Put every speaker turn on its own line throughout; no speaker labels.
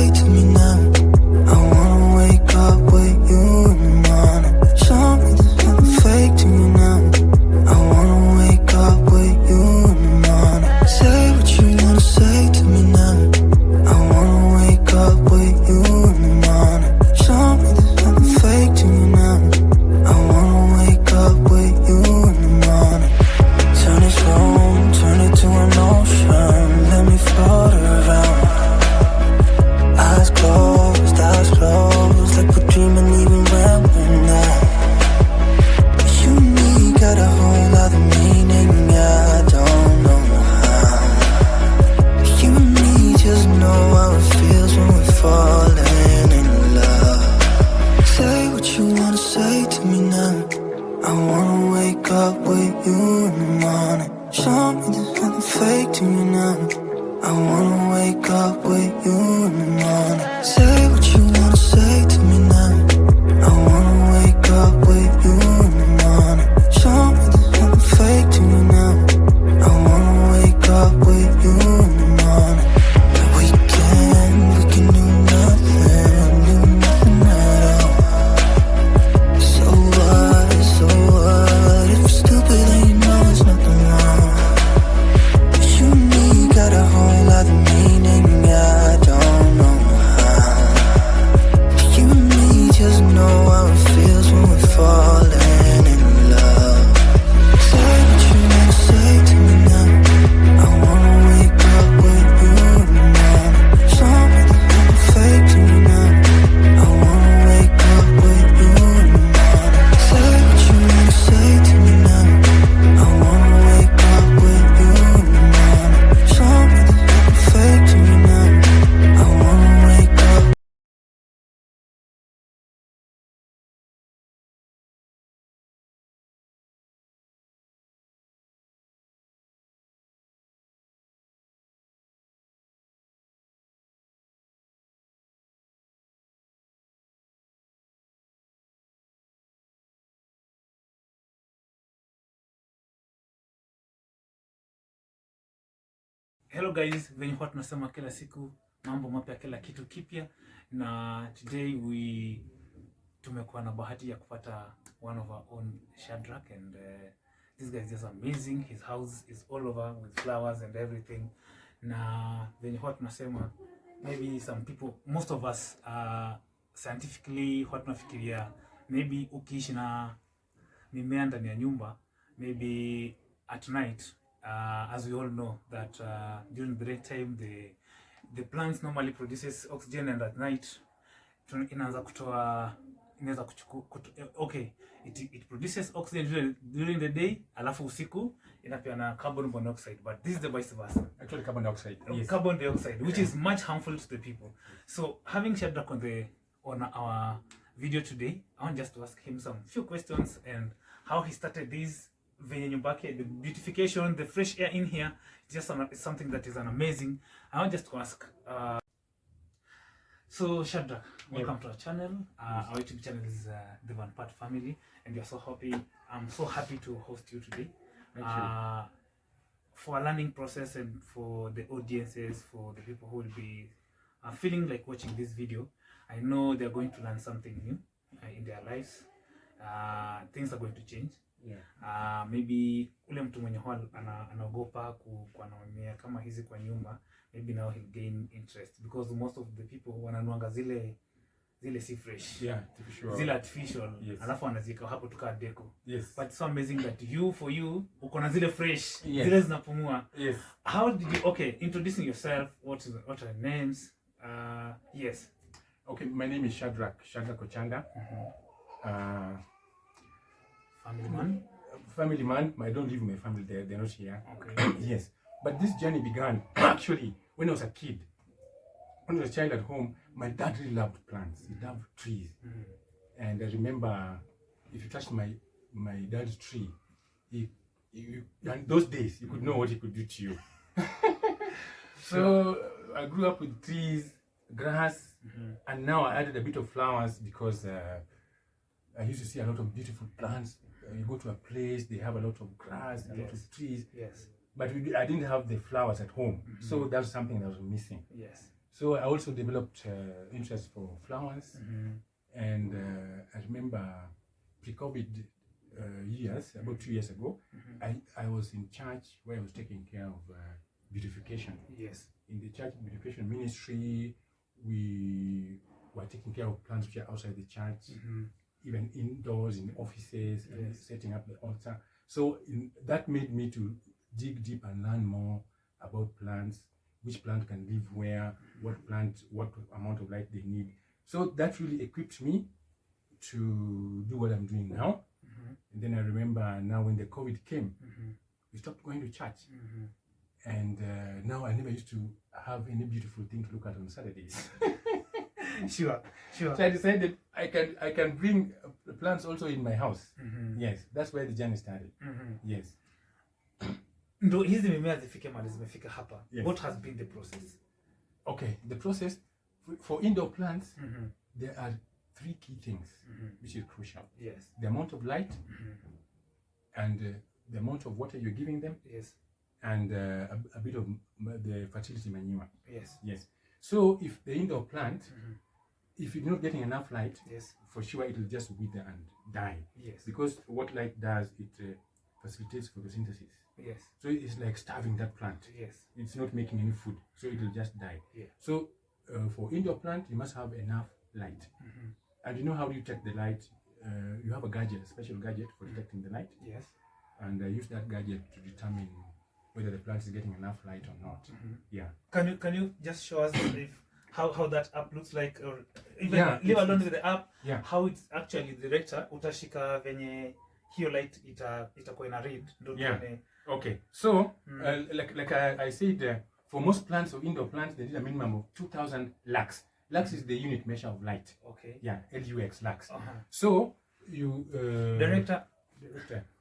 say to me now? I wanna wake up with you in the morning. Show me there's nothing fake to me now. I wanna wake up with you in the morning. Say what you wanna say to me now. I wanna wake up with you in the morning. Show me there's nothing fake to me now. I wanna wake up with you in the morning. Turn this room, turn it to an ocean. Let me float around. Eyes closed, like we're dreaming even when we're not. You and me got a whole other meaning, yeah, I don't know how. You and me just know how it feels when we're falling in love. Say what you wanna say to me now. I wanna wake up with you in the morning. Show me there's nothing fake to me now. I wanna wake up with you in the morning. Say what you wanna say to me now. I wanna wake up with you in the morning. Show me there's nothing fake to me now. I wanna wake up with you in the morning. We can do nothing at all. So what, if you're stupid then you know there's nothing wrong. You and me got a whole other meaning, yeah, I don't know how. You and me just know how it feels when we're falling in love. Say what you wanna say to me now. I wanna wake up with you in the morning. Show me there's nothing fake to me now. I wanna wake up with you in the morning. Say what you wanna say to me now. I wanna wake up with you in the morning. Show me there's nothing fake to me now. I wanna wake up.
Hello guys, venye huwa tunasema kila siku mambo mapya, kila kitu kipya, na today tumekuwa na bahati ya kupata one of our own Shadrack, and this guy is just amazing. His house is all over with flowers and everything. Na venye huwa tunasema, maybe some people, most of us scientifically huwa tunafikiria maybe ukiishi na mimea ndani ya nyumba, maybe at night, as we all know that during the daytime the plants normally produces oxygen, and at night inaanza kutoa, inaweza okay, it produces oxygen during the day, alafu usiku inapeana carbon monoxide, but this is the vice versa.
Actually carbon dioxide.
Yes. Carbon dioxide, which is much harmful to the people. So having Shadrack on our video today, I want just to ask him some few questions and how he started this venye nyumba yake, the beautification, the fresh air in here. It's just it's something that is an amazing. I want just to ask, so Shadrack, welcome to our channel. Our YouTube channel is the One Part Family, and we are so happy. I'm so happy to host you today.
Thank you.
For a learning process, and for the audiences, for the people who will be feeling like watching this video, I know they're going to learn something new in their lives. Things are going to change.
Yeah.
Maybe ule mtu mwenye huwa anaogopa kuwa na mimea kama hizi kwa nyumba, maybe now he'll gain interest, because most of the people wananuanga zile si fresh.
Yeah, artificial.
Zile artificial.
Yes.
Alafu wanazika hapo tukaa deco.
Yes.
But it's so amazing that for you uko na zile fresh.
Yes.
Zile zinapumua.
Yes.
How did you, okay, introducing yourself, what are your names? Yes.
Okay, my name is Shadrack Ochanda. Family man. I don't live with my family there. They're not here.
Okay.
Yes. But this journey began actually when I was a kid. When I was a child at home, my dad really loved plants. He loved trees. And I remember, if you touched my dad's tree, and those days, you could know what he could do to you. So I grew up with trees, grass, and now I added a bit of flowers because I used to see a lot of beautiful plants. You go to a place, they have a lot of grass, a lot of trees.
Yes.
But I didn't have the flowers at home. So that's something that was missing.
Yes.
So I also developed interest for flowers, and I remember pre-COVID years, about 2 years ago, I was in church where I was taking care of beautification.
Yes.
In the church beautification ministry, we were taking care of plants which are outside the church, even indoors in offices, and setting up the altar. So that made me to dig deep and learn more about plants, which plant can live where, what plant, what amount of light they need. So that really equipped me to do what I'm doing now. And then I remember now when the COVID came, we stopped going to church. And now I never used to have any beautiful thing to look at on Saturdays.
Sure.
So I decided I can bring plants also in my house. Yes, that's where the journey started. Yes.
Ndo hizi mimea zifike mahali zimefika hapa.
Yes.
What has been the process?
Okay, the process for indoor plants, there are 3 key things which is crucial.
Yes.
The amount of light, and the amount of water you're giving them,
Yes.
and a bit of the fertility manure.
Yes.
Yes. So if the indoor plant, if you're not getting enough light,
Yes.
for sure it'll just wither and die.
Yes.
Because what light does, it facilitates photosynthesis.
Yes.
So it's like starving that plant.
Yes.
It's not making any food, so it'll just die.
Yeah.
So for indoor plant, you must have enough light. And you know how do you detect the light? You have a gadget, a special gadget for detecting the light.
Yes.
And I use that gadget to determine whether the plant is getting enough light or not. Yeah.
Can you just show us if how that app looks like, or even leave alone with the app, how it's actually director utashika venye hiyo light itakuwa ina read.
Okay. So like I said, for most plants or indoor plants, they need a minimum of 2,000 lux. Lux is the unit measure of light.
Okay.
Yeah, LUX, lux. So you
director.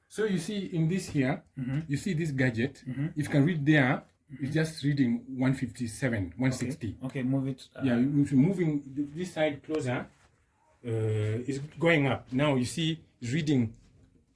So you see in this here, you see this gadget. If you can read there, it's just reading 157, 160.
Okay, move it.
Yeah, if you're moving this side closer, it's going up. Now you see it's reading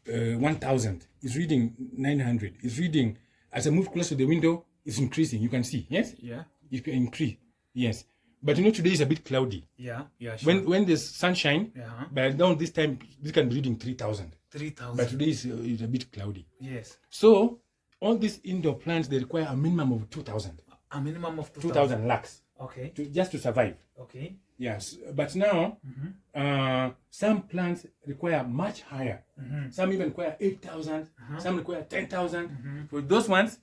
1,000. It's reading 900. It's reading, as I move close to the window, it's increasing. You can see, yes?
Yeah.
It can increase, yes. But you know, today is a bit cloudy.
Yeah, sure.
When there's sunshine, by now this time, this can be reading 3,000. 3,000. But today is a bit cloudy.
Yes.
So, all these indoor plants, they require a minimum of 2,000.
A minimum of
2,000 lux.
Okay.
Just to survive.
Okay.
Yes. But now, some plants require much higher. Some even require 8,000. Some require 10,000. For those ones,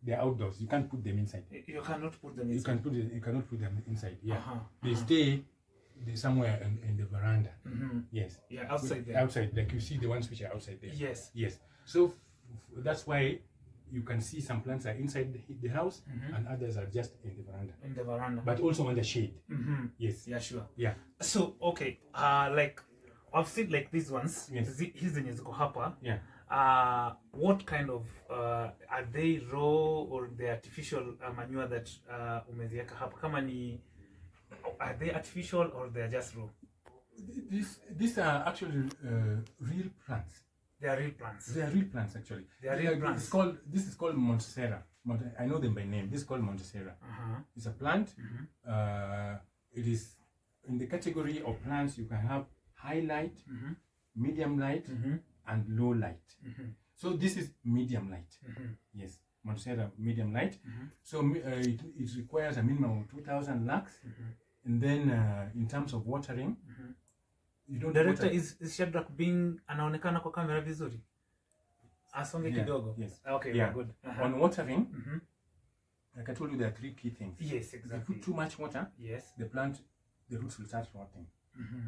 they're outdoors. You can't put them inside.
You cannot put them inside.
You cannot put them inside. Yeah. They stay somewhere in the veranda. Yes.
Yeah, outside there.
Outside, like you see the ones which are outside there.
Yes.
Yes. So that's why you can see some plants are inside the house and others are just in the veranda.
In the veranda.
But also under shade. Yes.
Yeah, sure.
Yeah.
So okay, like I've seen like these ones.
Yes.
Hizi zenye ziko hapa.
Yeah.
What kind of are they raw or the artificial manure that umeziweka hapa? Kama ni, are they artificial or they are just raw?
These are actually real plants.
They are real plants.
They are real plants actually.
They are real plants.
This is called Montessera. I know them by name. This is called Montessera. It's a plant. It is in the category of plants you can have high light, medium light, and low light. So this is medium light. Yes, Montessera medium light. So it requires a minimum of 2,000 lux. And then in terms of watering, you don't
Director,
water.
is Shadrack being anaonekana kwa kamera vizuri? Asonge kidogo.
Yes.
Okay,
yeah.
Good.
On watering, like I told you, there are 3 key things.
Yes,
If
exactly.
you put too much water,
Yes.
the roots will start rotting.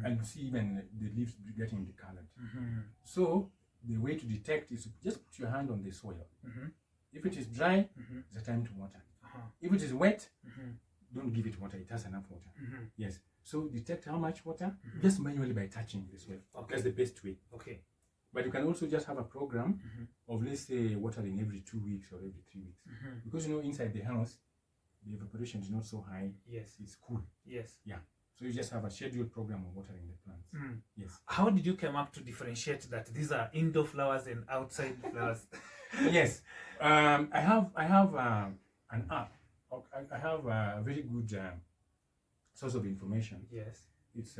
And you see even the leaves getting decolored. So the way to detect is to just put your hand on the soil. If it is dry, it's a time to water. If it is wet, don't give it water. It has enough water. Yes. So detect how much water just manually by touching the soil.
Okay.
That's the best way.
Okay.
But you can also just have a program of, let's say, watering every 2 weeks or every 3 weeks. Because you know, inside the house, the evaporation is not so high.
Yes.
It's cool.
Yes.
Yeah. So you just have a scheduled program of watering the plants. Yes.
How did you come up to differentiate that these are indoor flowers and outside flowers?
Yes. I have an app. I have a very good source of information.
Yes.
It's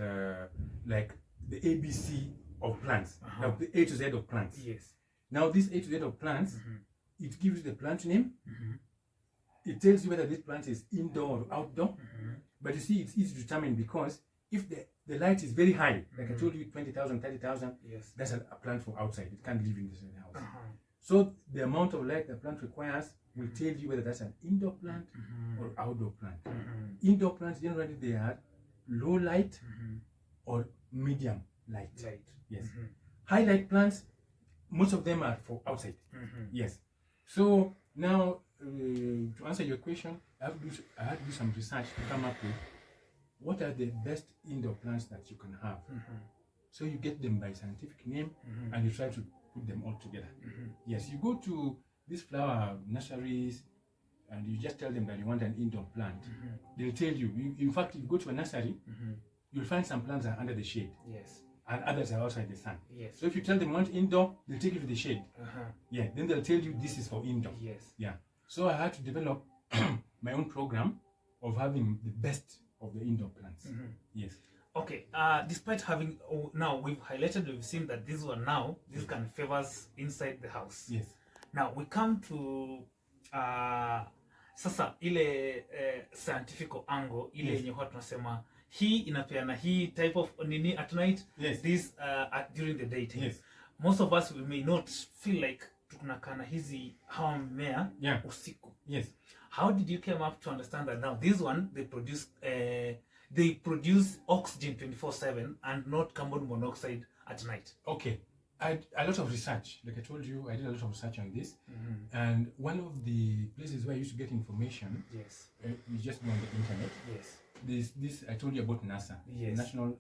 like the ABC of plants, like the A to Z of plants.
Yes.
Now this A to Z of plants, it gives you the plant name. It tells you whether this plant is indoor or outdoor. But you see, it's easy to determine because if the light is very high, like I told you, 20,000, 30,000,
Yes.
that's a plant for outside. It can't live in the house. So the amount of light the plant requires will tell you whether that's an indoor plant or outdoor plant. Indoor plants, generally they are low light or medium light. Yes. High light plants, most of them are for outside. Yes. So now, to answer your question, I had to do some research to come up with what are the best indoor plants that you can have. So you get them by scientific name and you try to put them all together. Yes, you go to these flower nurseries and you just tell them that you want an indoor plant. They'll tell you, in fact, if you go to a nursery, you'll find some plants are under the shade.
Yes.
And others are outside the sun.
Yes.
So if you tell them you want indoor, they'll take you to the shade. Yeah, then they'll tell you this is for indoor.
Yes.
Yeah. So I had to develop my own program of having the best of the indoor plants. Yes.
Okay. Despite having now we've seen that these can favors inside the house.
Yes.
Now we come to sasa ile scientific angle ile yenye huwa tunasema hii inapeana hii type of nini at night.
Yes.
This during the daytime.
Yes.
Most of us we may not feel like tunakana hizi hawa mmea usiku.
Yes.
How did you come up to understand that now this one they produce oxygen 24/7 and not carbon monoxide at night?
Okay. I did a lot of research. Like I told you, I did a lot of research on this. And one of the places where I used to get information,
yes,
you just go on the internet.
Yes.
This I told you about NASA,
yes,
National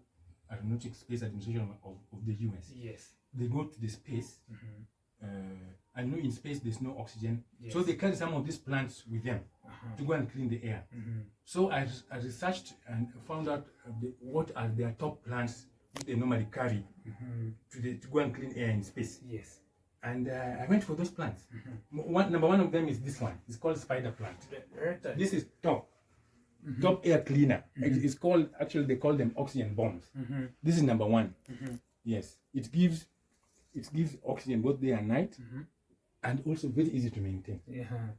Aeronautics Space Administration of the US.
Yes.
They go to the space. I know in space there's no oxygen,
yes,
so they carry some of these plants with them to go and clean the air. So I researched and found out what are their top plants which they normally carry to go and clean air in space.
Yes.
And I went for those plants. Number one of them is this one. It's called spider plant. This is top air cleaner. It's called, actually they call them oxygen bombs. This is number one. Yes, it gives oxygen both day and night, and also very easy to maintain.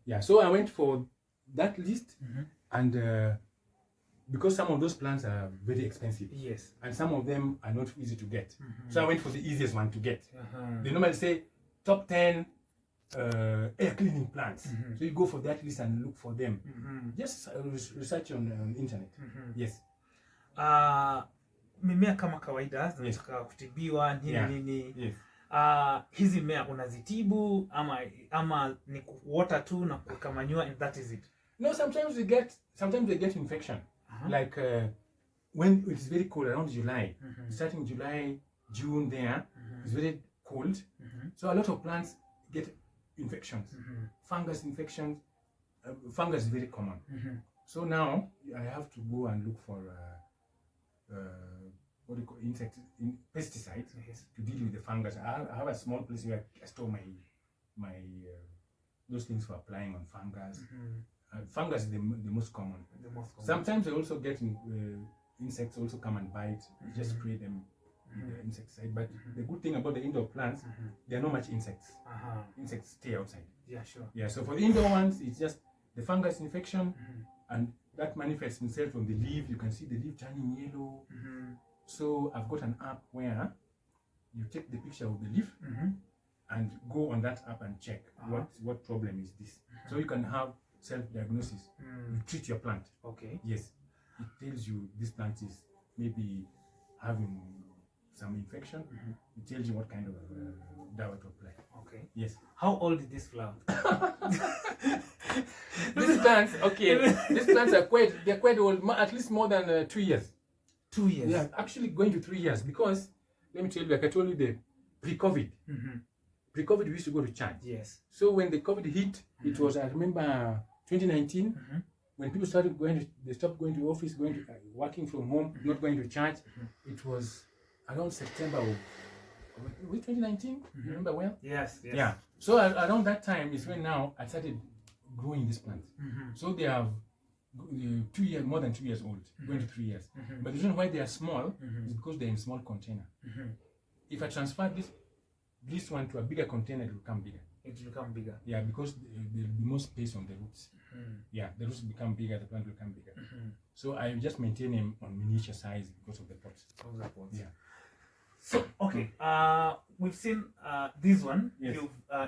Yeah. So I went for that list, and because some of those plants are very expensive, yes, and some of them are not easy to get, so I went for the easiest one to get. They normally say top 10 air cleaning plants, so you go for that list and look for them. Just research on internet. Yes.
Mimea kama kawaida zinataka kutibiwa nini. Yes. Hizi mimea unazitibu ama ni water tu na kukamanywa and that is it?
No, sometimes they get infection. Like when it's very cold around July, starting July, June there, it's very cold. So a lot of plants get infections, fungus infections. Fungus is very common. So now I have to go and look for what do you call pesticides to deal with the fungus. I have a small place where I store my those things for applying on fungus. Fungus is the most common. Sometimes I also get insects also come and bite. You just spray them with the insecticide. But the good thing about the indoor plants, there are not much insects. Insects stay outside.
Yeah, sure.
Yeah, so for the indoor ones, it's just the fungus infection, and that manifests itself on the leaf. You can see the leaf turning yellow. So I've got an app where you take the picture of the leaf and go on that app and check what problem is this. So you can have self-diagnosis. You treat your plant. Okay. Yes. It tells you this plant is maybe having some infection. It tells you what kind of dawa to apply. Okay. Yes.
How old is this flower?
These plants, okay. These plants are quite old, at least more than 2 years.
2 years?
Yeah, actually going to 3 years, because let me tell you, like I told you, the pre-COVID. Pre-COVID, we used to go to church.
Yes.
So when the COVID hit, it was, I remember, 2019, when people started they stopped going to office, working from home, not going to church. It was around September of 2019. You remember well?
Yes, yes.
Yeah. So around that time is when now I started growing these plants. So they have 2 years, more than 2 years old, going to 3 years. But the reason why they are small is because they're in small container. If I transfer this one to a bigger container, it will become bigger.
It will become bigger.
Yeah, because there will be more space on the roots. Yeah, the roots become bigger, the plant will become bigger. So I just maintain them on miniature size because of the pots. Yeah.
So okay, we've seen this one.
Yes.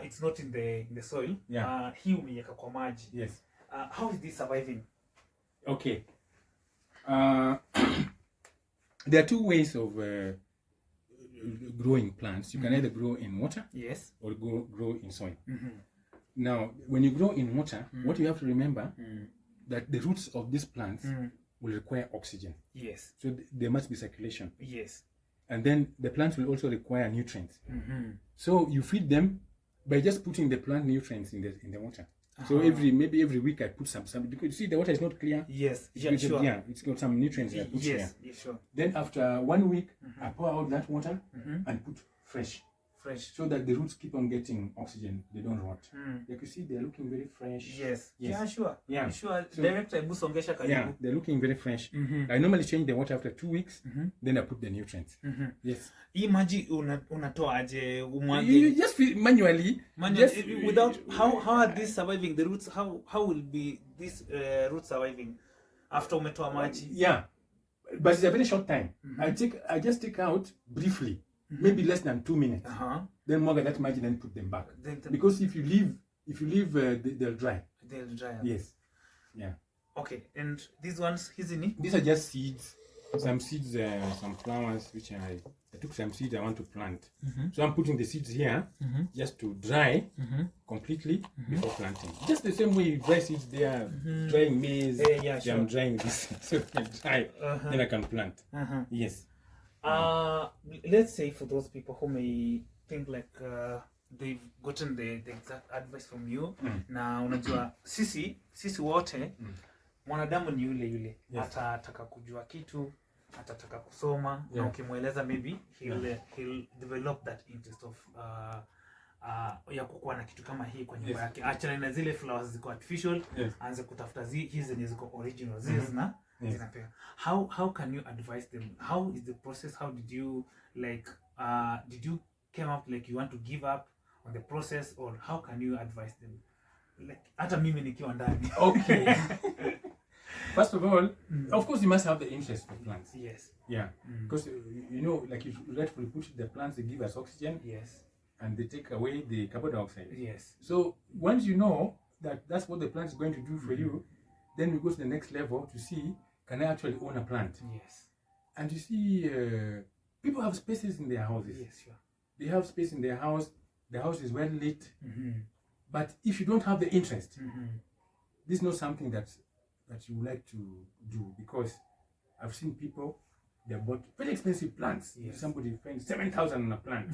It's not in the soil.
Yeah.
Hii umeiweka kwa maji.
Yes.
How is this surviving?
Okay. There are two ways of growing plants. You can either grow in water,
yes,
or grow in soil. Now, when you grow in water, what you have to remember that the roots of these plants will require oxygen.
Yes.
So there must be circulation.
Yes.
And then the plants will also require nutrients. So you feed them by just putting the plant nutrients in the water. So maybe every week I put some because you see the water is not clear.
Yes.
Yeah, sure. Yeah, it's got some nutrients I put here.
Yes, sure.
Then after 1 week, I pour out that water and put fresh, so that the roots keep on getting oxygen. They don't rot. Like you see, they're looking very fresh.
Yes. Yeah, sure.
Yeah,
sure.
So,
Director Busongesha karibu.
Yeah, they're looking very fresh. I normally change the water after 2 weeks. Then I put the nutrients. Yes.
Hii maji unatoa aje umwage?
You just feel manually.
Just, without how are these surviving the roots? How will be this roots surviving after umetoa maji?
Yeah, but it's a very short time. I just take out briefly, maybe less than 2 minutes. Then more that maji, then put them back. Because if you leave, they'll dry.
They'll dry.
Yes. Yeah.
Okay, and these ones,
these are just seeds. Some seeds, some flowers, which I took some seeds I want to plant. So I'm putting the seeds here just to dry completely before planting. Just the same way you dry seeds, they are drying maize.
Yeah, sure.
I'm drying this so they can dry. Then I can plant. Yes.
Let's say for those people who may think like they've gotten the exact advice from you. Na unajua sisi wote mwanadamu ni yule. Atataka kujua kitu, atataka kusoma, na ukimweleza maybe he'll develop that interest of ya kukuwa na kitu kama hii kwa nyumba yake. Achana na zile flowers ziko artificial, anze kutafuta hizi zenye ziko original, zina zinapea. How can you advise them? How is the process? How did you did you came up like you want to give up on the process, or how can you advise them? Like hata mimi nikiwa ndani.
Okay. First of all, of course, you must have the interest for plants.
Yes.
Yeah. Because like you rightfully put it, the plants, they give us oxygen.
Yes.
And they take away the carbon dioxide.
Yes.
So once you know that that's what the plant is going to do for you, then we go to the next level to see, can I actually own a plant?
Yes.
And you see, people have spaces in their houses.
Yes, sure.
They have space in their house. The house is well lit. But if you don't have the interest, this is not something that you would like to do, because I've seen people, they bought very expensive plants.
Yes.
Somebody spent 7,000 on a plant,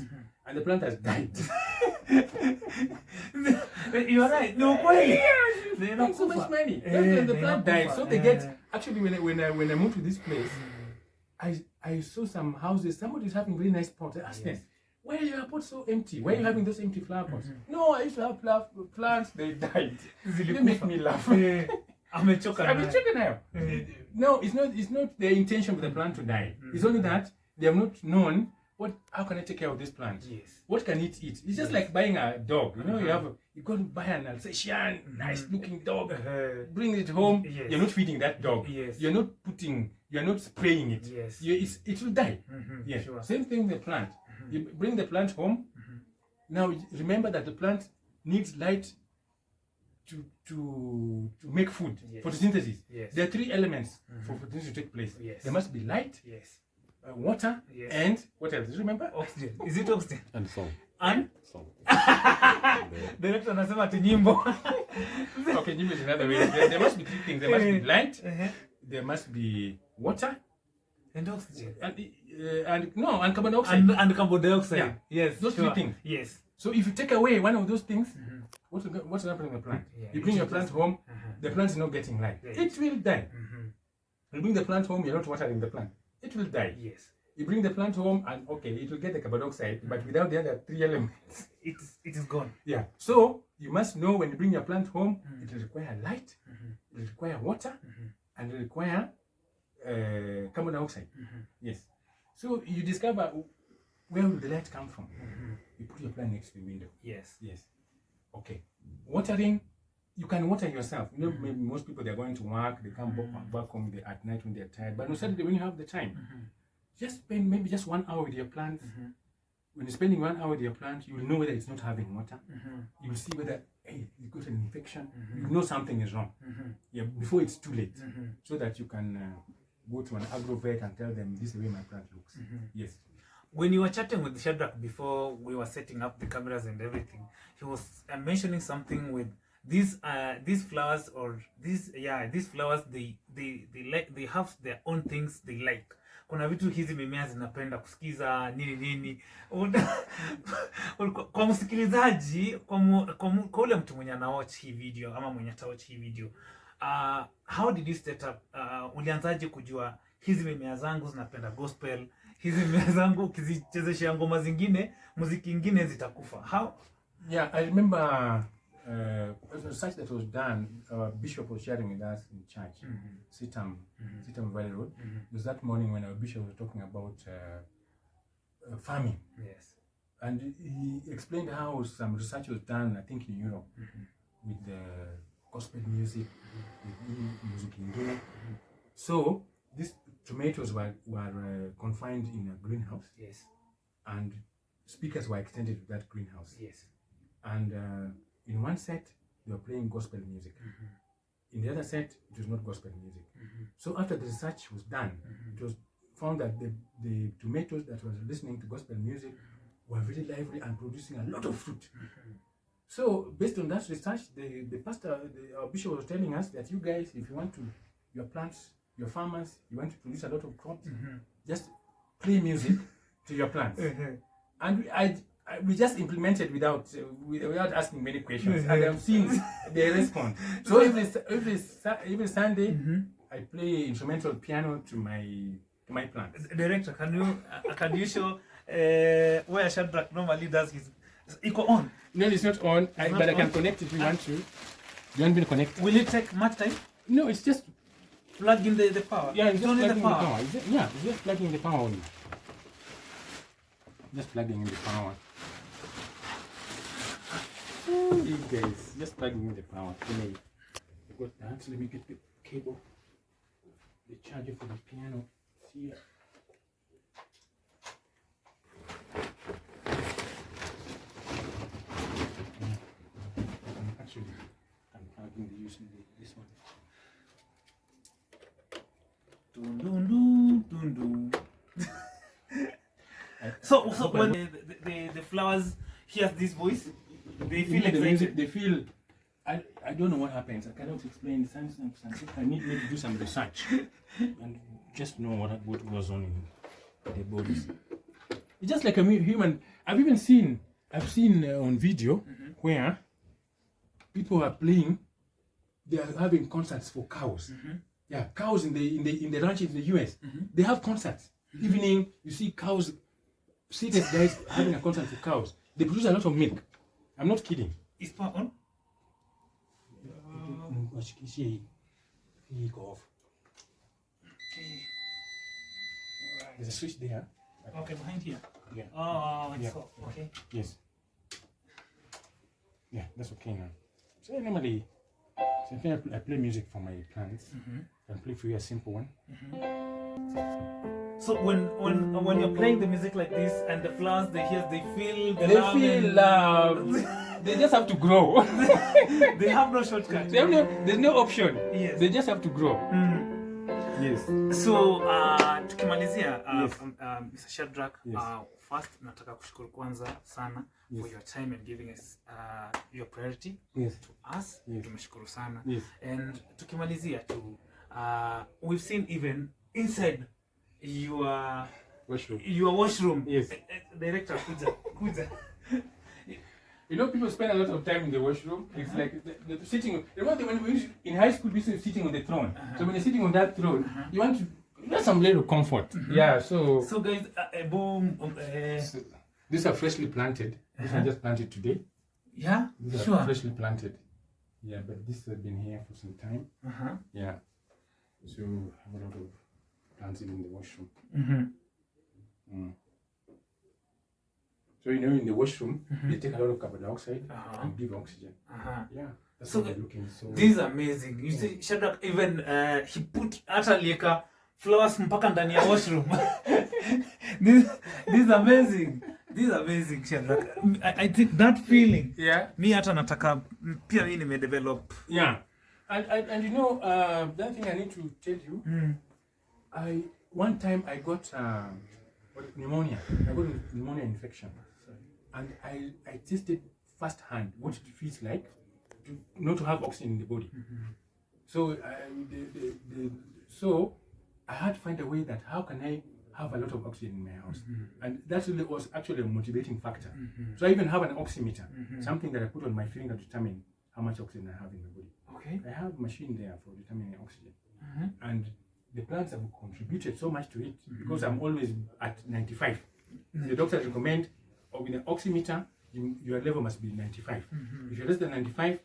and the plant has died.
You're right. No way.
They not so much money. The plant died. So they get, actually when I moved to this place, I saw some houses. Somebody is having very nice pots. I asked them, why are your pots so empty? Why are you having those empty flower pots? No, I used to have plants. They died. They make me laugh.
I'm a choker
now. No, it's not the intention of the plant to die. It's only that they have not known how can I take care of this plant?
Yes.
What can it eat? It's just like buying a dog. You go to buy an Alsatian, nice looking dog, bring it home.
Yes.
You're not feeding that dog.
Yes.
You're not spraying it.
Yes.
It will die. Yes.
Sure.
Same thing with the plant. You bring the plant home. Now remember that the plant needs light to make food.
Yes.
Photosynthesis.
Yes.
There are 3 elements for photosynthesis to take place.
Yes.
There must be light,
yes,
water,
yes,
and what else? Do you remember?
Oxygen. Is it oxygen?
And song.
And
Song.
director anasema ati nyimbo.
Okay, nyimbo is another way. There must be 3 things. There must be light, there must be water,
and oxygen.
And carbon dioxide.
And carbon dioxide.
Yeah.
Yes.
Those 3 things.
Yes.
So if you take away one of those things, what's happening in the plant?
Yeah,
you bring your plant home, the plant is not getting light. It will die. You bring the plant home, you're not watering the plant. It will die.
Yes.
You bring the plant home and it will get the carbon dioxide, but without the other 3 elements,
it is gone.
Yeah. So you must know when you bring your plant home, it will require light, it will require water, and it will require carbon dioxide. Yes. So you discover where will the light come from. You put your plant next to the window.
Yes.
Yes. Okay. Watering, you can water yourself. You know, maybe most people, they're going to work, they come back home at night when they're tired. But on Saturday, when you have the time, just spend maybe just 1 hour with your plants. When you're spending 1 hour with your plant, you will know whether it's not having water. You will see whether, hey, you got an infection. You know something is wrong. Yeah, before it's too late. So that you can go to an agro vet and tell them, this is the way my plant looks. Yes.
When you were chatting with Shadrach before we were setting up the cameras and everything, he was mentioning something with these flowers, or these flowers, they have their own things they like. Kuna vitu hizi mimea zinapenda kusikiza nini kwa msikilizaji, kwa ule mtu mwenye anawatch hii video ama mwenye atawatch hii video, how did you set up, ulianzaje kujua hizi mimea zangu zinapenda gospel, hizi mimea zangu ukizichezesha ngoma zingine, muziki ingine zitakufa? How?
Yeah, I remember research that was done. Our bishop was sharing with us in church, Sitam Valley Road. It was that morning when our bishop was talking about farming.
Yes.
And he explained how some research was done, I think in Europe, with the gospel music, with music in Ghana. So these tomatoes were confined in a greenhouse.
Yes.
And speakers were extended to that greenhouse.
Yes.
And in one set, they were playing gospel music. In the other set, it was not gospel music. So after the research was done, it was found that the tomatoes that was listening to gospel music were very lively and producing a lot of fruit. So based on that research, the pastor, our bishop was telling us that you guys, if you want to, your plants, your farmers, you want to produce a lot of crops, just play music to your plants. And we just implemented without asking many questions, and I've seen they respond. So every Sunday, I play instrumental piano to my plants.
Director, can you show where Shadrach normally does his? Eco on?
No, it's not on. But I can connect if you want to. You want me to connect?
Will it take much time?
No, it's just
plug in the power.
Yeah, it's just
only
plugging
the power.
It's just plugging the power only. Just plugging in the power. Hey guys, just plugging in the power. Anyway, I got that. Let me get the cable, the charger for the piano. See. Actually, I'm plugging using this one.
Dun, dun, dun, dun, dun. So when the flowers hear this voice, they feel excited.
The music, they feel. I don't know what happens. I cannot explain. I need to do some research and just know what goes on in their bodies. It's just like a human. I've seen on video where people are playing. They are having concerts for cows. Yeah, cows in the ranches in the US. They have concerts. Evening, you see cows. Seated guys having a concert for cows. They produce a lot of milk. I'm not kidding.
Is power on?
Off. There's a switch there.
Okay, behind here.
Yeah.
Oh, it's
Yeah.
off. Okay.
Yes. Yeah, that's okay now. So normally, sometimes I play music for my plants. I play for you a simple one.
So when you're playing the music like this and the flowers they hear, they feel
love. They just have to grow.
They have no shortcut.
There's no option.
Yes.
They just have to grow. Yes.
So tukimalizia Mr. Shadrach, first nataka kushukuru kwanza sana for your time and giving us your priority to us. Tumeshukuru sana. And tukimalizia tu we've seen even inside your washroom.
Yes.
Director, kuja.
You know, people spend a lot of time in the washroom. It's like the sitting. Remember when we in high school, we used to be sitting on the throne. So when you're sitting on that throne, you want some little comfort. Yeah. So
guys, boom.
So these are freshly planted. These are just planted today.
Yeah,
These
sure.
are freshly planted. Yeah, but this has been here for some time. Yeah. So I have a lot of plants in the washroom. So in the washroom, they take a lot of carbon dioxide and give oxygen. Yeah. That's
So
what they're looking. So
this is amazing. You see, Shadrack even he put hata lieka flowers mpaka ndani ya washroom. This is amazing. This is amazing, Shadrack. I think that feeling.
Yeah.
Me hata nataka pia mimi nimedevelop.
Yeah. And you know, the other thing I need to tell you, one time I got pneumonia. I got a pneumonia infection, and I tasted firsthand what it feels like to not to have oxygen in the body. So so I had to find a way that how can I have a lot of oxygen in my house, and that really was actually a motivating factor. So I even have an oximeter, something that I put on my finger to determine how much oxygen I have in my body.
Okay.
I have a machine there for determining oxygen, and the plants have contributed so much to it because I'm always at 95. The doctors recommend, or with an oximeter, your level must be 95. If you're less than 95,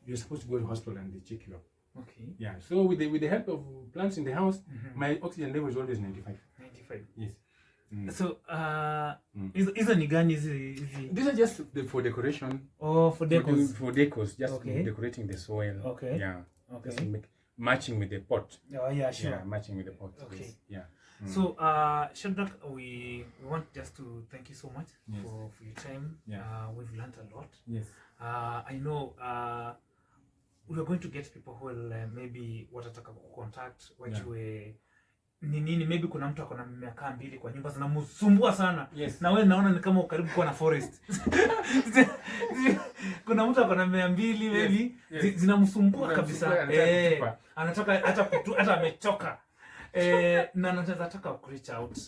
you're supposed to go to the hospital and they check you up.
Okay.
Yeah. So with the help of plants in the house, my oxygen level is always 95.
95.
Yes.
So hizo ni gani hizi?
These are just for decoration.
Oh, for decos.
For decos, just decorating the soil.
Okay.
Yeah.
Okay.
Just matching with the pot.
Oh yeah, sure.
Yeah, matching with the pot.
Okay.
Yes. Yeah.
So Shadrack, we want just to thank you so much for your time.
Yeah.
We've learned a lot.
Yes.
I know we are going to get people who will maybe watataka kucontact wajue ni nini, maybe kuna mtu akona mimea kaa mbili kwa nyumba zinamsumbua sana. Na wewe naona ni kama karibu kuwa na forest. Kuna mtu akona mimea mbili maybe zinamsumbua kabisa. Anataka hata amechoka. Na nataka ku reach out.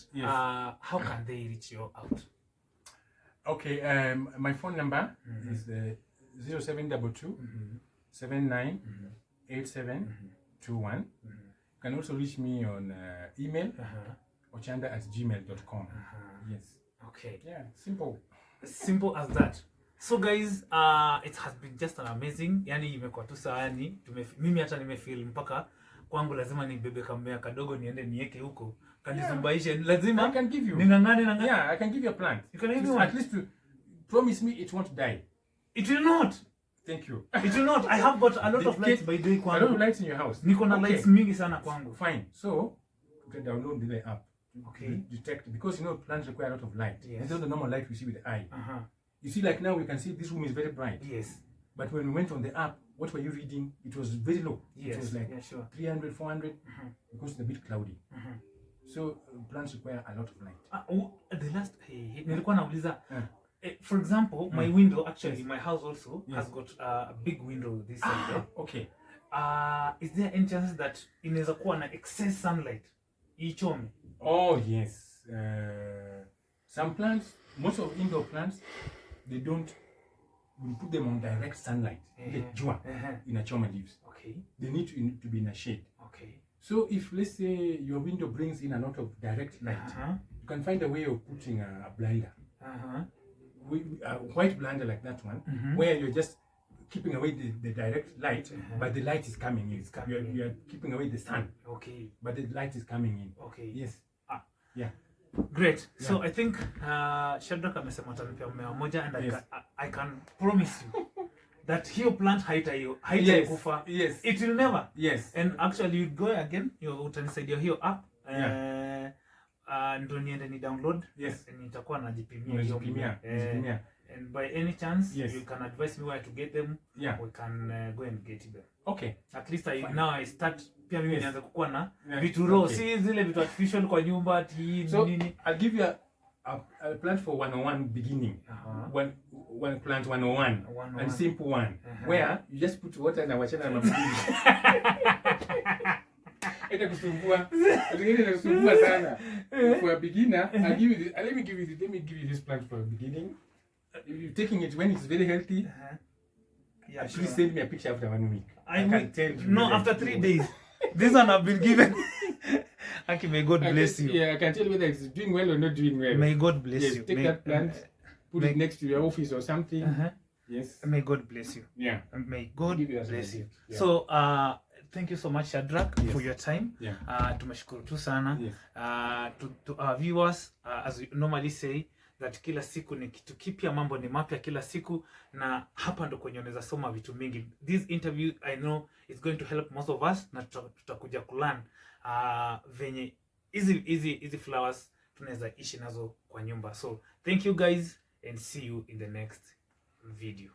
How can they reach you out?
Okay, my phone number is 0722 79 8721. You can also reach me on email, ochanda@gmail.com. Yes.
Okay.
Yeah, simple.
Simple as that. So guys, it has been just an amazing. Yani imekuwa tu saani. Mimi hata nimefeel mpaka kwangu lazima nibebe kamea kadogo niende niweke huko. Kanizumbaishe lazima.
I can give you.
Ningangane.
Yeah, I can give you a plant.
You can give me one.
At least to promise me it won't die.
It will not.
Thank you.
It will not. I have got a lot of lights by the way kwangu.
A lot of lights in your house.
Niko na lights mingi sana kwangu.
Fine. So, you can download the app.
Okay.
Detect, because you know plants require a lot of light.
Yes.
It's not the normal light we see with the eye. You see, like now we can see this room is very bright.
Yes.
But when we went on the app, what were you reading? It was very low.
Yes.
It was like 300, 400, because it's a bit cloudy. So plants require a lot of light.
The last nilikuwa nauliza. For example, my window actually, my house also has got a big window this side.
Okay.
Is there any chance that inaweza kuwa na excess sunlight ichome?
Oh yes. Some plants, most of indoor plants, they don't. We put them on direct sunlight. Inachoma leaves.
Okay.
They need to be in a shade.
Okay.
So if let's say your window brings in a lot of direct light, you can find a way of putting a blinder. A white blinder like that one, where you're just keeping away the direct light, but the light is coming in. You're keeping away the sun.
Okay.
But the light is coming in.
Okay.
Yes. Yeah.
Great. So I think Shadrack amesema atanipea mmea moja, and I can promise you that hiyo plant haitakufa.
Yes.
It will never.
Yes.
And actually you go again, utanisaidia hiyo app. Ndo niende ni download.
Yes.
Nitakuwa najipimia hiyo mmea. And by any chance, you can advise me where to get them. We can go and get them.
Okay.
At least now I start pia mimi nianze kukua na vitu raw, si zile vitu artificial kwa nyumba ati nini.
I'll give you a plant for 101 beginning. One plant 101 and simple one, where you just put water na wachana na mafuta. Itakusumbua sana. For a beginner, let me give you this plant for a beginning. If you're taking it when it's very healthy, please send me a picture after 1 week. I can tell you.
No, after 3 days. This one I've been given. Aki, may God bless you.
Yeah, I can tell you whether it's doing well or not doing well.
May God bless you.
Take that plant, put it next to your office or something. Yes.
May God bless you.
Yeah.
May God
Give it as
bless
a
you.
gift. Yeah.
So thank you so much Shadrack,
Yes.
for your time.
Yeah.
Tumeshukuru tu sana.
Yes.
To our viewers, as we normally say that kila siku ni kitu kipya, mambo ni mapya kila siku, na hapa ndo kwenye unaweza soma vitu mingi. This interview I know is going to help most of us, na tutakuja kulearn venye hizi flowers tunaweza ishi nazo kwa nyumba. So thank you guys and see you in the next video.